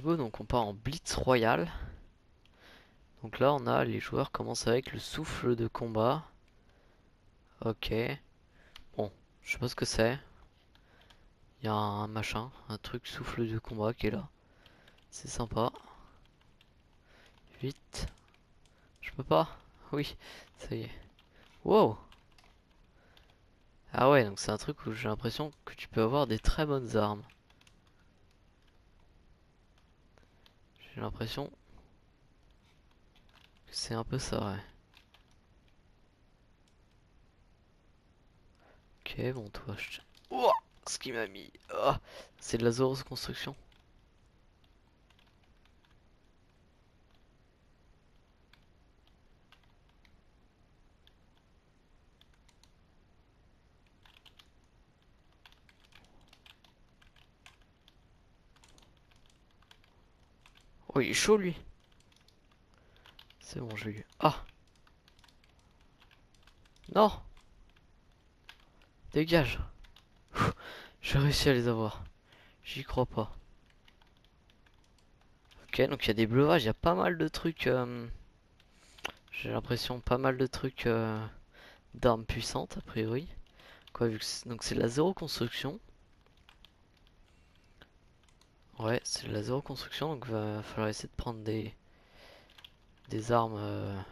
Donc on part en Blitz Royal. Donc là on a les joueurs commencent avec le souffle de combat. Ok. Bon, je sais pas ce que c'est. Il y a un machin, un truc souffle de combat qui est là. C'est sympa. Vite. Je peux pas? Oui, ça y est. Wow! Ah ouais, donc c'est un truc où j'ai l'impression que tu peux avoir des très bonnes armes. J'ai l'impression que c'est un peu ça, ouais. Ok, bon, toi, je... Ouah, ce qui m'a mis. Ah, c'est de la Zoros construction. Oh, il est chaud, lui. C'est bon, j'ai eu. Ah, non, dégage. J'ai réussi à les avoir. J'y crois pas. Ok, donc il y a des breuvages, il y a pas mal de trucs. J'ai l'impression pas mal de trucs d'armes puissantes, a priori. Quoi, vu que donc c'est de la zéro construction. Ouais, c'est de la zéro construction, donc va falloir essayer de prendre des armes,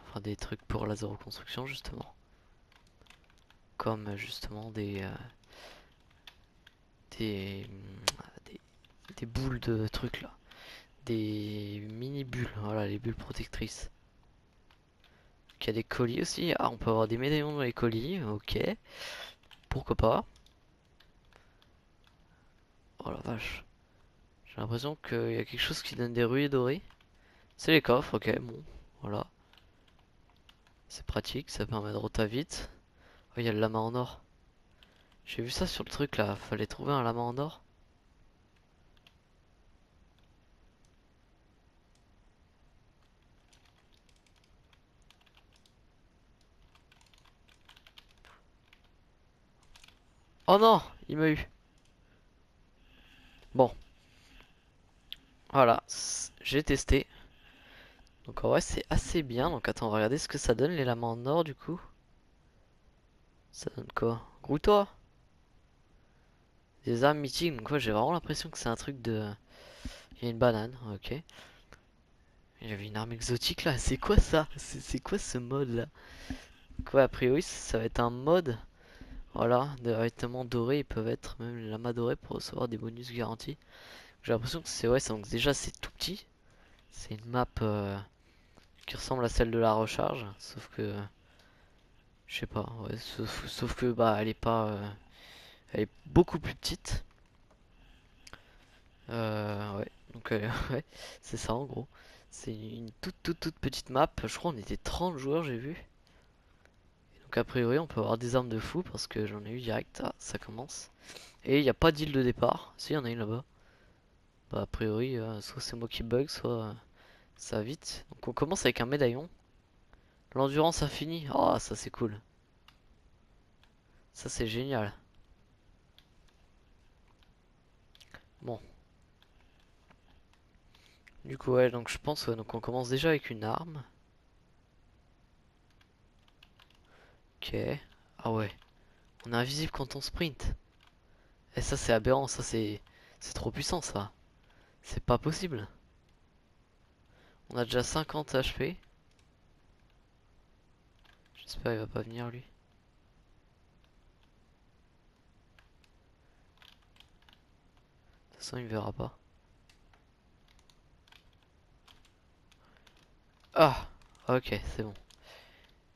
enfin des trucs pour la zéro construction justement. Comme justement des, des, des boules de trucs là. Des mini bulles, voilà les bulles protectrices. Donc il y a des colis aussi, ah on peut avoir des médaillons dans les colis, ok. Pourquoi pas. Oh la vache. J'ai l'impression qu'il y a quelque chose qui donne des ruées dorées. C'est les coffres, ok, bon, voilà. C'est pratique, ça permet de rota vite. Oh, il y a le lama en or. J'ai vu ça sur le truc là, fallait trouver un lama en or. Oh non, il m'a eu. Bon, voilà, j'ai testé. Donc en vrai c'est assez bien. Donc attends, on va regarder ce que ça donne les lamas en or du coup. Ça donne quoi? Groutois? Des armes mythiques. Donc ouais, j'ai vraiment l'impression que c'est un truc de... Il y a une banane, ok. Il y avait une arme exotique là. C'est quoi ça? C'est quoi ce mode là? Quoi, a priori ça va être un mode. Voilà, des vêtements dorés, ils peuvent être même les lamas dorés pour recevoir des bonus garantis. J'ai l'impression que c'est ouais, donc déjà c'est tout petit. C'est une map qui ressemble à celle de la recharge, sauf que je sais pas, ouais, sauf que bah elle est pas, elle est beaucoup plus petite. Ouais, donc ouais, c'est ça en gros. C'est une toute petite map. Je crois on était 30 joueurs, j'ai vu. Donc a priori on peut avoir des armes de fou parce que j'en ai eu direct. Ah, ça commence. Et il n'y a pas d'île de départ. Si, il y en a une là-bas. Bah a priori, soit c'est moi qui bug, soit ça va vite. Donc on commence avec un médaillon. L'endurance infinie. Oh, ça c'est cool. Ça c'est génial. Bon, du coup ouais, donc je pense ouais, donc on commence déjà avec une arme. Ok. Ah ouais. On est invisible quand on sprint. Et ça c'est aberrant, ça c'est trop puissant ça. C'est pas possible. On a déjà 50 HP. J'espère qu'il va pas venir lui. De toute façon il me verra pas. Ah, ok, c'est bon.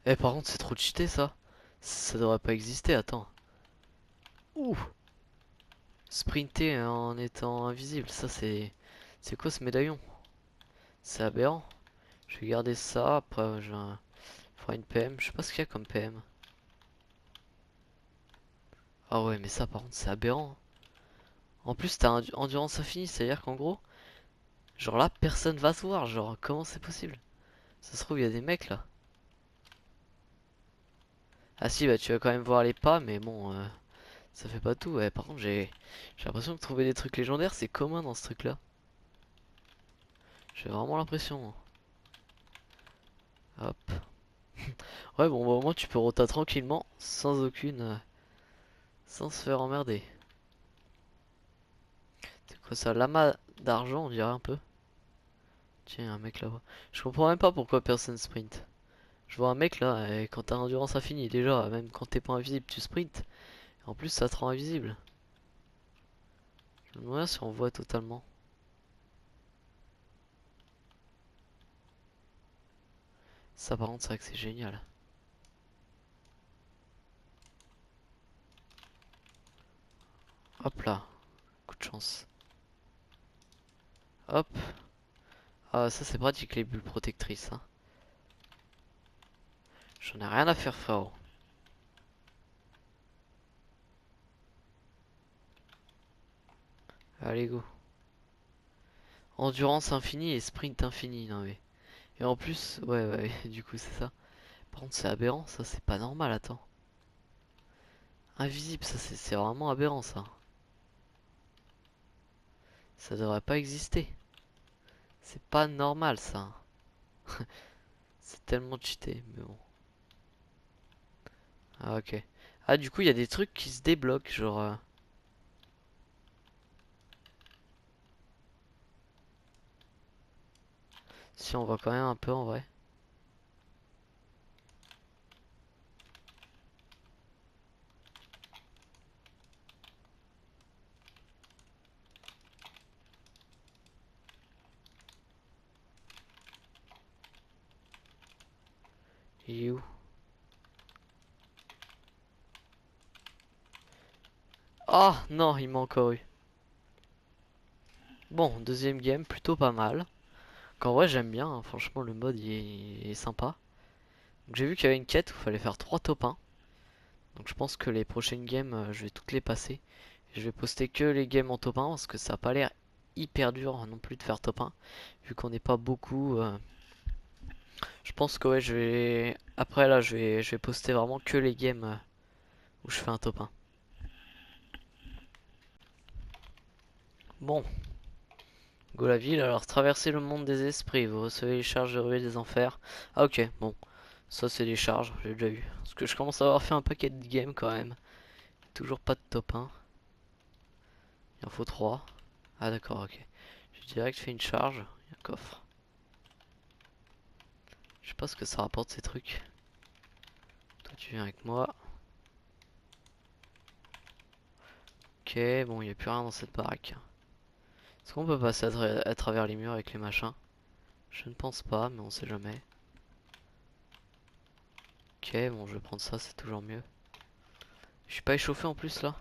Eh par contre c'est trop cheaté ça. Ça devrait pas exister, attends. Ouh. Sprinter en étant invisible, ça c'est... C'est quoi ce médaillon? C'est aberrant. Je vais garder ça, après je ferai une PM. Je sais pas ce qu'il y a comme PM. Ah ouais, mais ça par contre c'est aberrant. En plus t'as un endurance infinie, c'est-à-dire qu'en gros, genre là personne va se voir, genre comment c'est possible? Ça se trouve il y a des mecs là. Ah si, bah tu vas quand même voir les pas, mais bon, ça fait pas tout. Ouais, par contre j'ai l'impression de trouver des trucs légendaires, c'est commun dans ce truc là. J'ai vraiment l'impression. Hop. Ouais, bon, bah, au moins tu peux rota tranquillement, sans aucune. Sans se faire emmerder. C'est quoi ça? Lama d'argent, on dirait un peu. Tiens, y a un mec là-bas. Je comprends même pas pourquoi personne sprint. Je vois un mec là, et quand t'as endurance infinie, déjà, même quand t'es pas invisible, tu sprints. En plus, ça te rend invisible. Je me demande si on voit totalement. Ça, par contre, c'est vrai que c'est génial. Hop là, coup de chance. Hop. Ah, ça, c'est pratique les bulles protectrices, hein. J'en ai rien à faire, frérot. Allez, go. Endurance infinie et sprint infini, non mais. Et en plus, ouais, du coup, c'est ça. Par contre, c'est aberrant, ça, c'est pas normal, attends. Invisible, ça, c'est vraiment aberrant, ça. Ça devrait pas exister. C'est pas normal, ça. C'est tellement cheaté, mais bon. Ah, ok. Ah, du coup, il y a des trucs qui se débloquent, genre. Si on voit quand même un peu en vrai. Il est où? Oh non, il m'a encore eu. Bon, deuxième game, plutôt pas mal. Qu'en vrai, j'aime bien, hein. Franchement, le mode il est sympa. Donc, j'ai vu qu'il y avait une quête où il fallait faire 3 top 1. Donc, je pense que les prochaines games, je vais toutes les passer. Et je vais poster que les games en top 1 parce que ça a pas l'air hyper dur non plus de faire top 1. Vu qu'on n'est pas beaucoup. Je pense que ouais, je vais. Après là, je vais poster vraiment que les games où je fais un top 1. Bon, go la ville, alors traverser le monde des esprits, vous recevez les charges de ruée des enfers. Ah ok, bon, ça c'est des charges, j'ai déjà eu. Parce que je commence à avoir fait un paquet de games quand même. Toujours pas de top 1. Il en faut 3. Ah d'accord, ok. J'ai direct fait une charge, il y a un coffre. Je sais pas ce que ça rapporte ces trucs. Toi tu viens avec moi. Ok, bon, il n'y a plus rien dans cette baraque. Est-ce qu'on peut passer à travers les murs avec les machins? Je ne pense pas, mais on sait jamais. Ok, bon, je vais prendre ça, c'est toujours mieux. Je suis pas échauffé en plus là.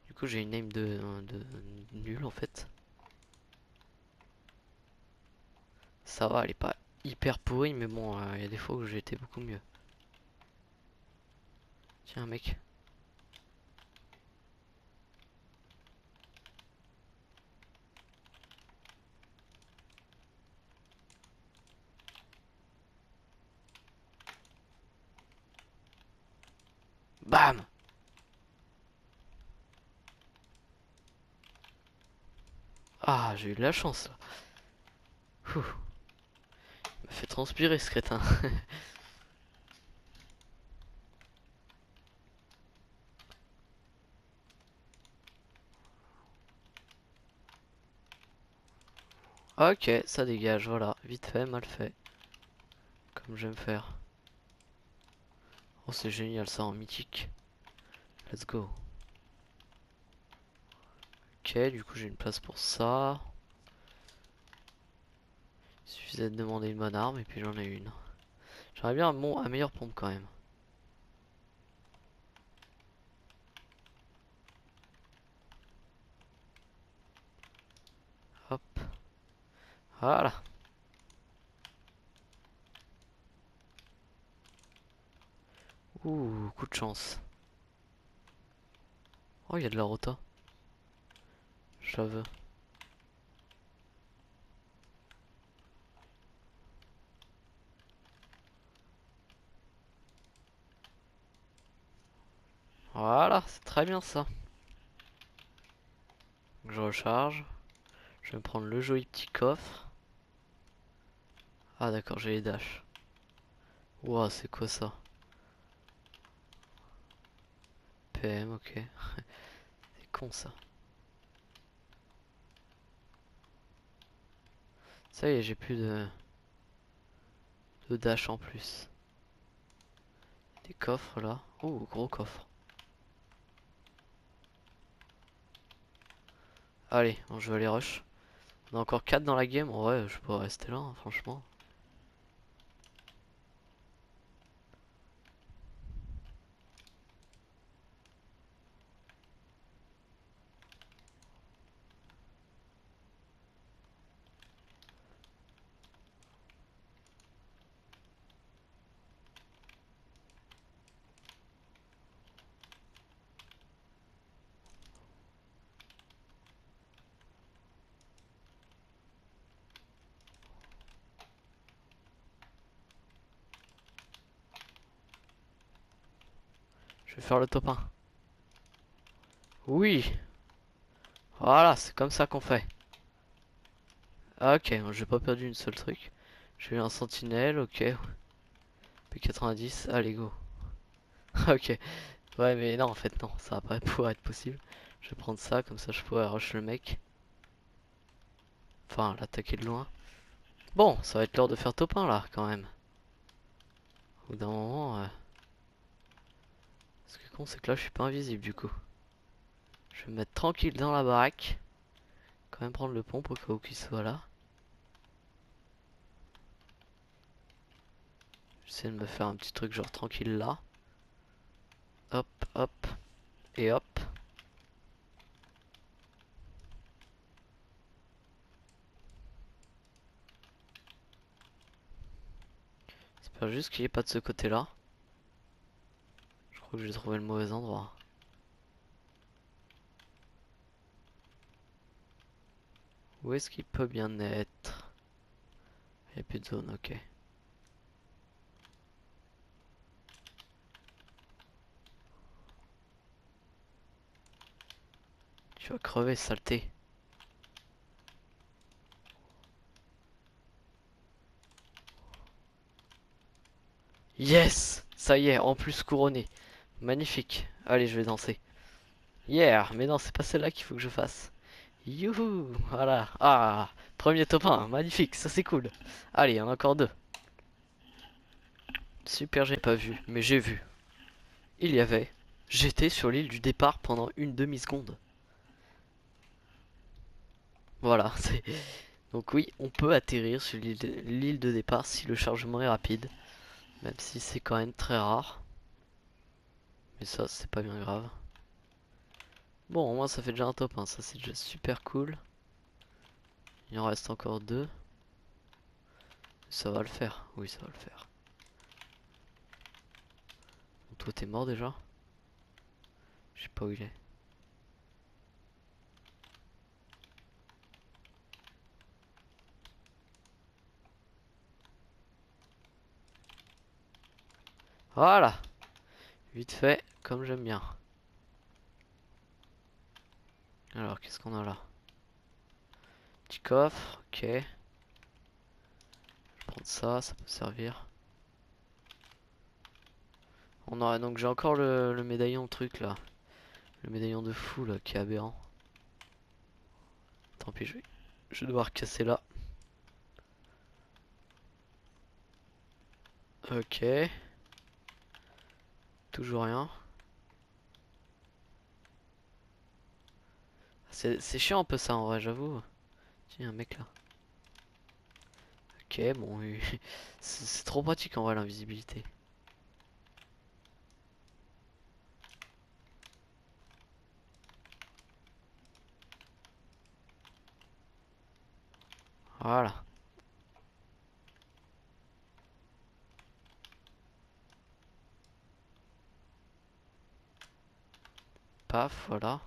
Du coup, j'ai une aim de nul en fait. Ça va, elle est pas hyper pourrie, mais bon, il y a des fois où j'ai été beaucoup mieux. Tiens, mec. Bam! Ah, j'ai eu de la chance là. Ouh, il m'a fait transpirer ce crétin. Ok, ça dégage, voilà. Vite fait, mal fait. Comme j'aime faire. Oh, c'est génial ça en mythique. Let's go. Ok, du coup, j'ai une place pour ça. Il suffisait de demander une bonne arme et puis j'en ai une. J'aurais bien un meilleur pompe quand même. Hop, voilà. Ouh, coup de chance. Oh, il y a de la rota. Je la veux. Voilà, c'est très bien ça. Je recharge. Je vais me prendre le joli petit coffre. Ah d'accord, j'ai les dash. Ouah, c'est quoi ça? PM, ok. C'est con ça. Ça y est, j'ai plus de dash en plus. Des coffres là. Oh, gros coffre. Allez, on joue à les rush. On a encore 4 dans la game. En vrai, je pourrais rester là, hein, franchement. Je vais faire le top 1. Oui, voilà, c'est comme ça qu'on fait. Ah, ok, j'ai pas perdu une seule truc. J'ai eu un sentinelle, ok. P90, allez go. Ok, ouais mais non en fait non, ça va pas pouvoir être possible. Je vais prendre ça, comme ça je pourrais rush le mec. Enfin l'attaquer de loin. Bon, ça va être l'heure de faire top 1 là quand même. Au bout d'un moment... Ce qui est con c'est que là je suis pas invisible du coup. Je vais me mettre tranquille dans la baraque. Quand même prendre le pompe au cas où qu'il soit là. J'essaie de me faire un petit truc genre tranquille là. Hop, hop, et hop. J'espère juste qu'il est pas de ce côté là. Je crois que j'ai trouvé le mauvais endroit. Où est-ce qu'il peut bien être? Il n'y a plus de zone, ok. Tu vas crever, saleté. Yes! Ça y est, en plus couronné. Magnifique. Allez, je vais danser. Yeah! Mais non, c'est pas celle-là qu'il faut que je fasse. Youhou! Voilà. Ah! Premier top 1. Magnifique, ça c'est cool. Allez, il y en a encore deux. Super, j'ai pas vu, mais j'ai vu. Il y avait. J'étais sur l'île du départ pendant une demi-seconde. Voilà, c'est... Donc oui, on peut atterrir sur l'île de départ si le chargement est rapide. Même si c'est quand même très rare. Mais ça, c'est pas bien grave. Bon, au moins ça fait déjà un top 1, ça c'est déjà super cool. Il en reste encore deux. Ça va le faire, oui ça va le faire. Bon, toi t'es mort déjà? Je sais pas où il est. Voilà! Vite fait, comme j'aime bien. Alors, qu'est-ce qu'on a là? Petit coffre, ok. Je vais prendre ça, ça peut servir. On aura donc j'ai encore le médaillon truc là. Le médaillon de fou là qui est aberrant. Tant pis, je vais devoir casser là. Ok. Toujours rien. C'est chiant un peu ça en vrai, j'avoue. Tiens, un mec là. Ok, bon, oui. C'est trop pratique en vrai l'invisibilité. Voilà. Paf, voilà.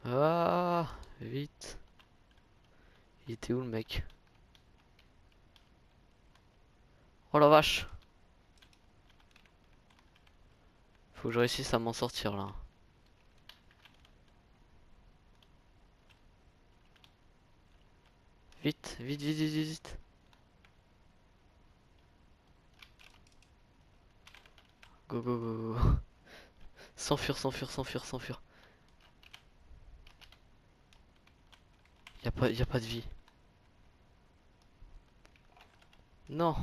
Ah, vite. Il était où le mec? Oh la vache. Faut que je réussisse à m'en sortir là. Vite, vite, vite, vite, vite, vite. Go, go, go, go. S'enfuir, s'enfuir, s'enfuir, s'enfuir. Y a pas de vie. Non.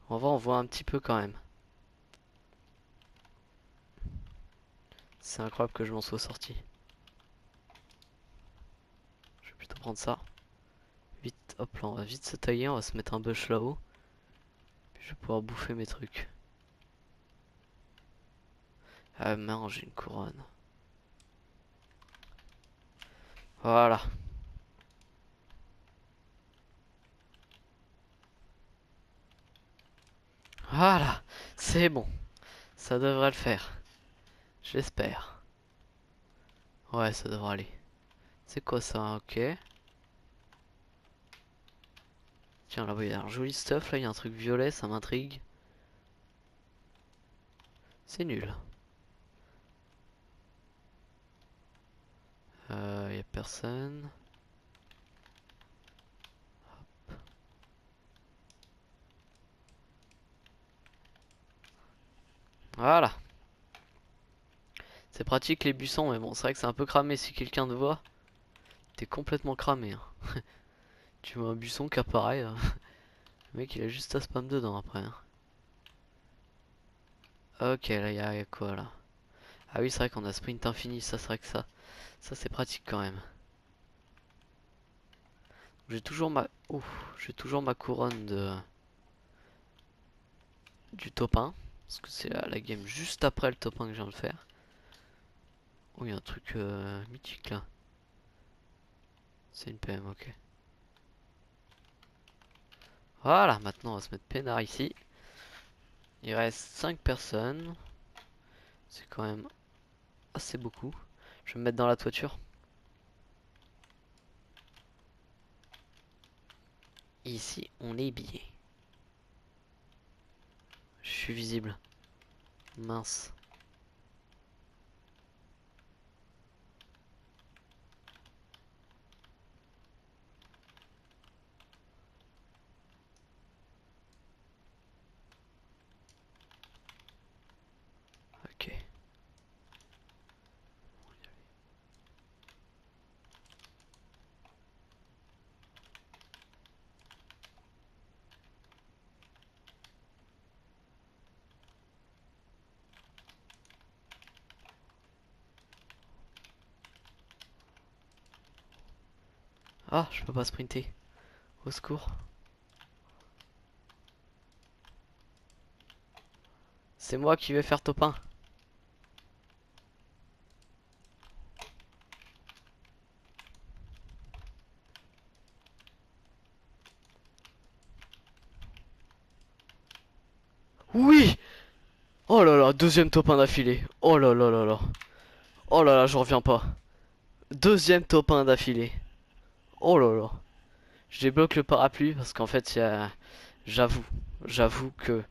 On va en voir un petit peu quand même. C'est incroyable que je m'en sois sorti. Je vais plutôt prendre ça. Vite, hop là, on va vite se tailler, on va se mettre un bush là-haut. Puis je vais pouvoir bouffer mes trucs. Ah mince, j'ai une couronne. Voilà. Voilà. C'est bon. Ça devrait le faire. J'espère. Ouais, ça devrait aller. C'est quoi ça? Ok. Tiens, là, il y a un joli stuff. Là, il y a un truc violet, ça m'intrigue. C'est nul. Y a personne. Voilà. C'est pratique les buissons, mais bon, c'est vrai que c'est un peu cramé si quelqu'un te voit. T'es complètement cramé, hein. Tu vois un buisson qui apparaît. Le mec, il a juste à spam dedans après, hein. Ok, là, y a quoi là? Ah oui, c'est vrai qu'on a sprint infini. Ça, c'est vrai que ça c'est pratique quand même. J'ai toujours ma, ouf, j'ai toujours ma couronne du top 1. Parce que c'est la game juste après le top 1 que je viens de faire. Oh, il y a un truc mythique là. C'est une PM, ok. Voilà, maintenant on va se mettre peinard ici. Il reste 5 personnes. C'est quand même assez beaucoup. Je vais me mettre dans la toiture. Ici, on est habillé. Je suis visible. Mince. Ok. Ah, je peux pas sprinter. Au secours. C'est moi qui vais faire top 1. Oui! Oh là là, deuxième top 1 d'affilée. Oh là là là là. Oh là là, j'en reviens pas. Deuxième top 1 d'affilée. Oh là là. Je débloque le parapluie parce qu'en fait, j'avoue, j'avoue que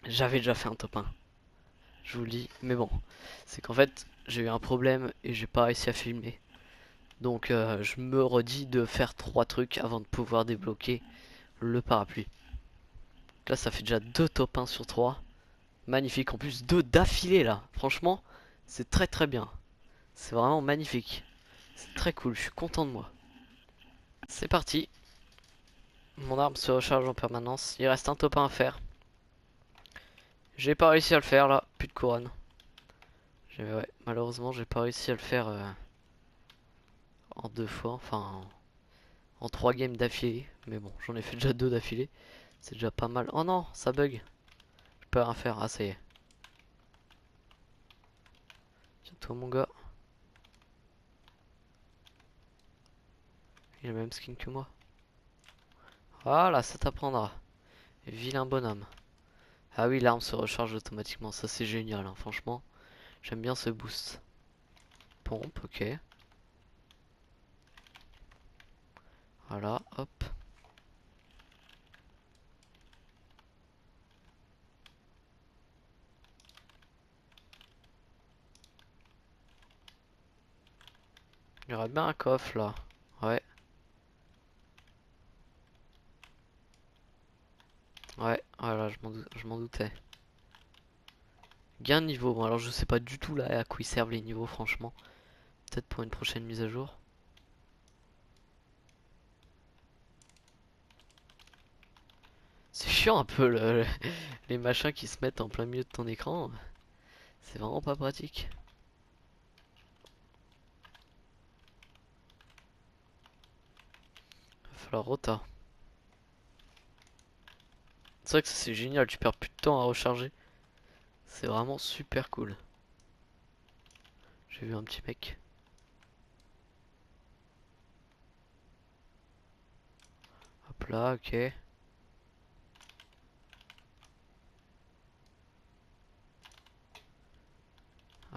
j'avais déjà fait un top 1. Je vous le dis. Mais bon, c'est qu'en fait, j'ai eu un problème et j'ai pas réussi à filmer. Donc, je me redis de faire 3 trucs avant de pouvoir débloquer le parapluie. Là, ça fait déjà 2 top 1 sur 3. Magnifique. En plus, 2 d'affilée là. Franchement, c'est très très bien. C'est vraiment magnifique. C'est très cool. Je suis content de moi. C'est parti. Mon arme se recharge en permanence. Il reste un top 1 à faire. J'ai pas réussi à le faire là. Plus de couronne. Ouais, malheureusement, j'ai pas réussi à le faire en 2 fois. Enfin, en 3 games d'affilée. Mais bon, j'en ai fait déjà 2 d'affilée. C'est déjà pas mal. Oh non, ça bug. Je peux rien faire. Ah, ça y est. Tiens-toi, mon gars. Il a le même skin que moi. Voilà, ça t'apprendra. Vilain bonhomme. Ah oui, l'arme se recharge automatiquement. Ça, c'est génial, hein, franchement. J'aime bien ce boost. Pompe, ok. Voilà, hop. Il y aurait bien un coffre là. Ouais. je m'en doutais. Gain de niveau. Bon, alors je sais pas du tout là à quoi ils servent les niveaux, franchement. Peut-être pour une prochaine mise à jour. C'est chiant un peu les machins qui se mettent en plein milieu de ton écran. C'est vraiment pas pratique. Va falloir rota. C'est vrai que ça, c'est génial, tu perds plus de temps à recharger. C'est vraiment super cool. J'ai vu un petit mec. Hop là, ok.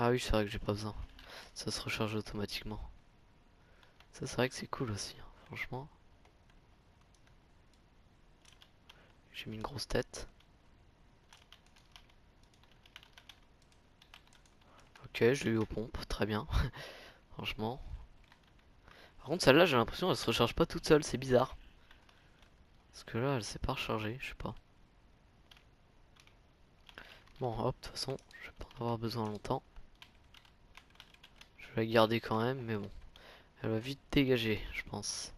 Ah oui, c'est vrai que j'ai pas besoin. Ça se recharge automatiquement. Ça, c'est vrai que c'est cool aussi, hein, franchement. J'ai mis une grosse tête. Ok, je l'ai eu aux pompes, très bien. Franchement. Par contre, celle-là, j'ai l'impression qu'elle se recharge pas toute seule, c'est bizarre. Parce que là, elle s'est pas rechargée, je sais pas. Bon, hop, de toute façon, je vais pas en avoir besoin longtemps. Je vais la garder quand même, mais bon. Elle va vite dégager, je pense.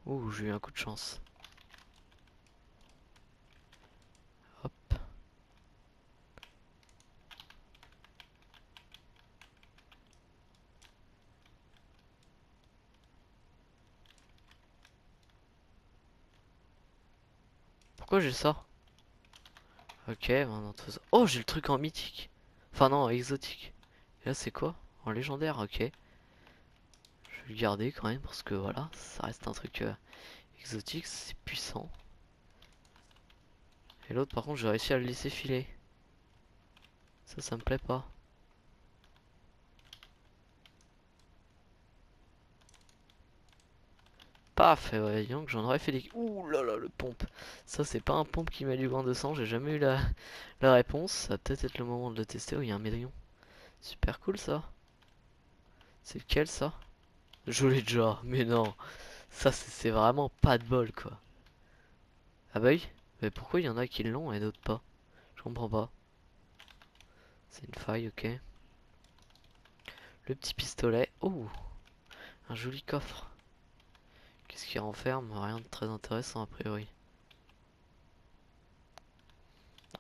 Ouh, j'ai eu un coup de chance. Hop. Pourquoi j'ai ça? Ok, maintenant tout ça. Oh, j'ai le truc en mythique. Enfin non, exotique. Et là, c'est quoi? En légendaire, ok. Je vais le garder quand même parce que voilà, ça reste un truc exotique, c'est puissant. Et l'autre, par contre, j'ai réussi à le laisser filer. Ça me plaît pas. Paf, et ouais, donc j'en aurais fait des... Ouh là là, le pompe. Ça, c'est pas un pompe qui met du grain de sang, j'ai jamais eu la réponse. Ça va peut-être être le moment de le tester. Oh, il y a un médaillon. Super cool, ça. C'est lequel, ça? Je l'ai déjà, mais non. Ça, c'est vraiment pas de bol, quoi. Ah bah oui, mais pourquoi il y en a qui l'ont et d'autres pas? Je comprends pas. C'est une faille, ok. Le petit pistolet. Oh, un joli coffre. Qu'est-ce qu'il renferme? Rien de très intéressant, a priori.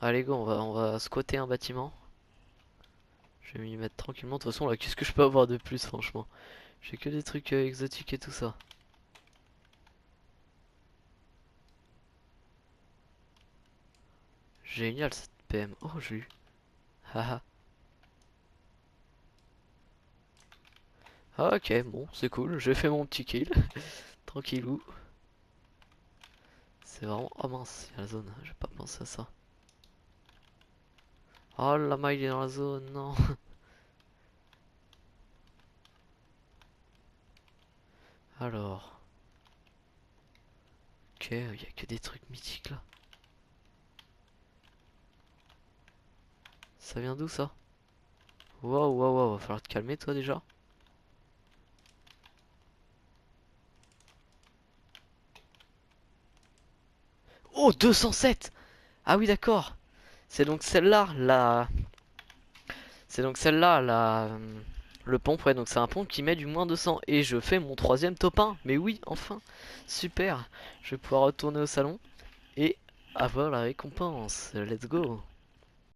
Allez, go, on va squatter un bâtiment. Je vais m'y mettre tranquillement. De toute façon, là, qu'est-ce que je peux avoir de plus, franchement? J'ai que des trucs exotiques et tout ça. Génial, cette PM. Oh, j'ai eu. Haha. Ah, ok, bon, c'est cool. J'ai fait mon petit kill. Tranquillou. C'est vraiment... Oh mince, il y a la zone. J'ai pas pensé à ça. Oh, la maille est dans la zone, non. Alors... Ok, il y a que des trucs mythiques, là. Ça vient d'où, ça? Waouh, waouh, waouh, va falloir te calmer, toi, déjà. Oh, 207! Ah oui, d'accord. C'est donc celle-là, la... C'est donc celle-là, la... Le pompe, ouais, donc c'est un pompe qui met du moins 200. Et je fais mon troisième top 1. Mais oui, enfin. Super. Je vais pouvoir retourner au salon et avoir la récompense. Let's go.